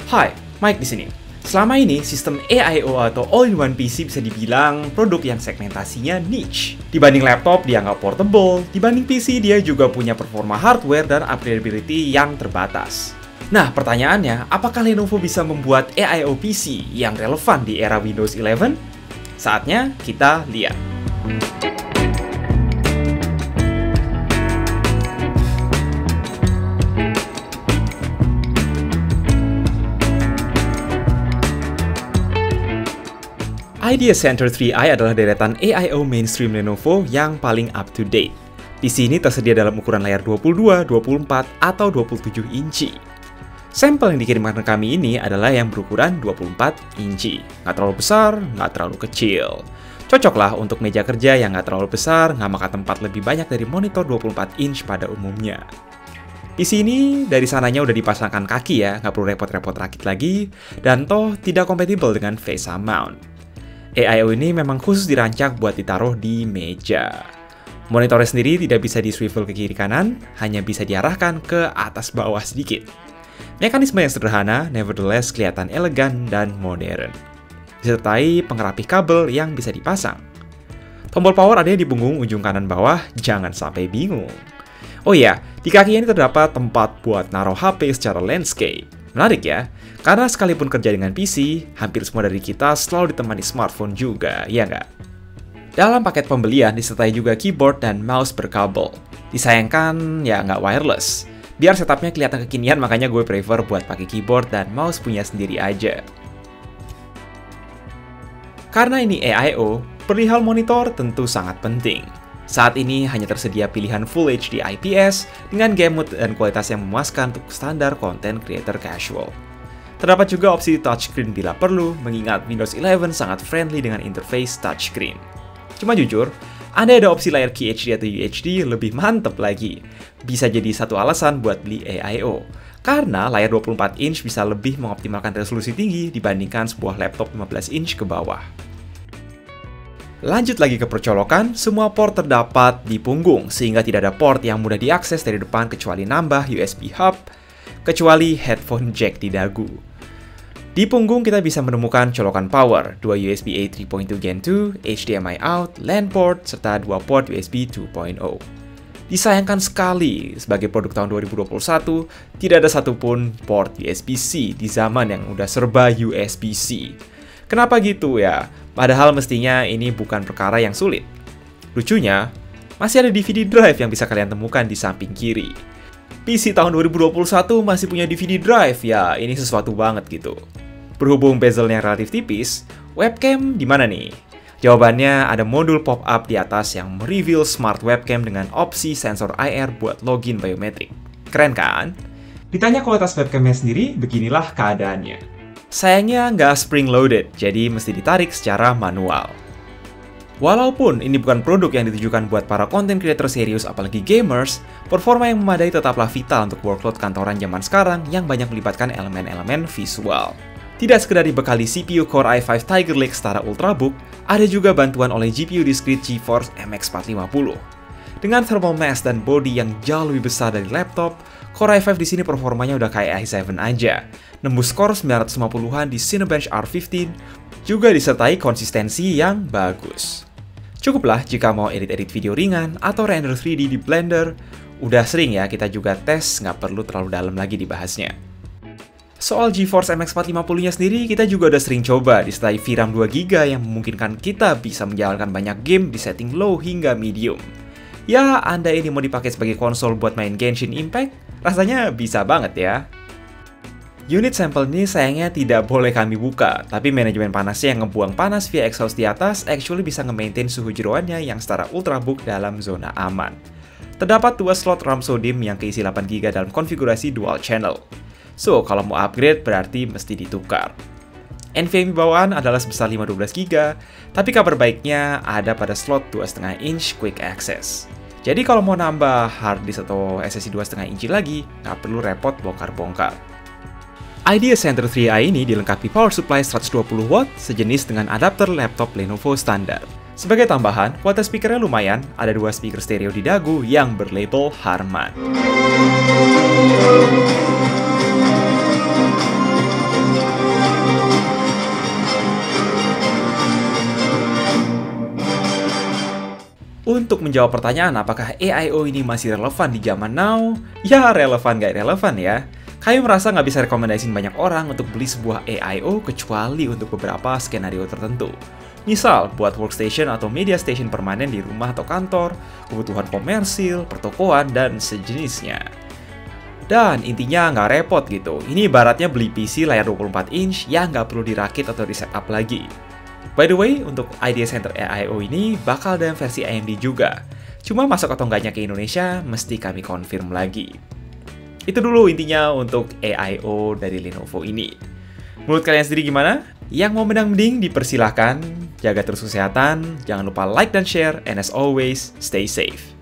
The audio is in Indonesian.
Hai, Mike di sini. Selama ini, sistem AIO atau All-in-One PC bisa dibilang produk yang segmentasinya niche. Dibanding laptop, dia nggak portable. Dibanding PC, dia juga punya performa hardware dan upgradability yang terbatas. Nah, pertanyaannya, apakah Lenovo bisa membuat AIO PC yang relevan di era Windows 11? Saatnya kita lihat. Idea Center 3i adalah deretan AIO mainstream Lenovo yang paling up-to-date. PC ini tersedia dalam ukuran layar 22, 24, atau 27 inci. Sampel yang dikirimkan ke kami ini adalah yang berukuran 24 inci. Nggak terlalu besar, nggak terlalu kecil. Cocoklah untuk meja kerja yang nggak terlalu besar, nggak makan tempat lebih banyak dari monitor 24 inch pada umumnya. PC ini dari sananya udah dipasangkan kaki ya, nggak perlu repot-repot rakit lagi, dan toh tidak kompatibel dengan face mount. AIO ini memang khusus dirancang buat ditaruh di meja. Monitornya sendiri tidak bisa di-swivel ke kiri kanan, hanya bisa diarahkan ke atas bawah sedikit. Mekanisme yang sederhana, nevertheless kelihatan elegan dan modern. Disertai pengerapih kabel yang bisa dipasang. Tombol power ada di punggung ujung kanan bawah, jangan sampai bingung. Oh iya, di kakinya ini terdapat tempat buat naruh HP secara landscape. Menarik ya, karena sekalipun kerja dengan PC, hampir semua dari kita selalu ditemani smartphone juga, ya nggak? Dalam paket pembelian disertai juga keyboard dan mouse berkabel. Disayangkan ya nggak wireless. Biar setupnya kelihatan kekinian, makanya gue prefer buat pakai keyboard dan mouse punya sendiri aja. Karena ini AIO, perihal monitor tentu sangat penting. Saat ini hanya tersedia pilihan Full HD IPS dengan game mode dan kualitas yang memuaskan untuk standar content creator casual. Terdapat juga opsi touchscreen bila perlu, mengingat Windows 11 sangat friendly dengan interface touchscreen. Cuma jujur, andai ada opsi layar QHD atau UHD lebih mantep lagi. Bisa jadi satu alasan buat beli AIO. Karena layar 24 inch bisa lebih mengoptimalkan resolusi tinggi dibandingkan sebuah laptop 15 inch ke bawah. Lanjut lagi ke percolokan, semua port terdapat di punggung, sehingga tidak ada port yang mudah diakses dari depan kecuali nambah USB hub, kecuali headphone jack di dagu. Di punggung kita bisa menemukan colokan power, 2 USB-A 3.2 Gen 2, HDMI out, LAN port, serta 2 port USB 2.0. Disayangkan sekali, sebagai produk tahun 2021, tidak ada satupun port USB-C di zaman yang udah serba USB-C. Kenapa gitu ya? Padahal mestinya ini bukan perkara yang sulit. Lucunya, masih ada DVD drive yang bisa kalian temukan di samping kiri. PC tahun 2021 masih punya DVD drive, ya ini sesuatu banget gitu. Berhubung bezelnya relatif tipis, webcam di mana nih? Jawabannya ada modul pop-up di atas yang mereveal smart webcam dengan opsi sensor IR buat login biometrik. Keren kan? Ditanya kualitas webcamnya sendiri, beginilah keadaannya. Sayangnya nggak spring-loaded, jadi mesti ditarik secara manual. Walaupun ini bukan produk yang ditujukan buat para content creator serius apalagi gamers, performa yang memadai tetaplah vital untuk workload kantoran zaman sekarang yang banyak melibatkan elemen-elemen visual. Tidak sekedar dibekali CPU Core i5 Tiger Lake setara Ultrabook, ada juga bantuan oleh GPU discrete GeForce MX 450. Dengan thermal mass dan body yang jauh lebih besar dari laptop, Core i5 di sini performanya udah kayak i7 aja. Nembus skor 950-an di Cinebench R15, juga disertai konsistensi yang bagus. Cukuplah jika mau edit-edit video ringan atau render 3D di Blender. Udah sering ya kita juga tes, nggak perlu terlalu dalam lagi dibahasnya. Soal GeForce MX 450-nya sendiri, kita juga udah sering coba disertai VRAM 2GB yang memungkinkan kita bisa menjalankan banyak game di setting low hingga medium. Ya, anda ini mau dipakai sebagai konsol buat main Genshin Impact, rasanya bisa banget ya. Unit sampel ini sayangnya tidak boleh kami buka, tapi manajemen panasnya yang ngebuang panas via exhaust di atas actually bisa nge-maintain suhu jeroannya yang setara Ultrabook dalam zona aman. Terdapat 2 slot RAM SODIMM yang keisi 8GB dalam konfigurasi dual channel. So, kalau mau upgrade berarti mesti ditukar. NVMe bawaan adalah sebesar 512GB, tapi kabar baiknya ada pada slot 2,5 inch quick access. Jadi kalau mau nambah hard disk atau SSD 2,5 inci lagi, nggak perlu repot bongkar-bongkar. Idea Center 3i ini dilengkapi power supply 120W sejenis dengan adapter laptop Lenovo standar. Sebagai tambahan, kualitas speakernya lumayan, ada 2 speaker stereo di dagu yang berlabel Harman. untuk menjawab pertanyaan apakah AIO ini masih relevan di zaman now, ya relevan nggak relevan ya. Kami merasa nggak bisa rekomendasiin banyak orang untuk beli sebuah AIO kecuali untuk beberapa skenario tertentu. Misal, buat workstation atau media station permanen di rumah atau kantor, kebutuhan komersil, pertokoan, dan sejenisnya. Dan intinya nggak repot gitu. Ini ibaratnya beli PC layar 24 inch yang nggak perlu dirakit atau di-setup lagi. By the way, untuk Idea Center AIO ini bakal ada versi AMD juga. Cuma masuk atau enggaknya ke Indonesia, mesti kami confirm lagi. Itu dulu intinya untuk AIO dari Lenovo ini. Menurut kalian sendiri gimana? Yang mau mending dipersilahkan. Jaga terus kesehatan, jangan lupa like dan share, and as always, stay safe.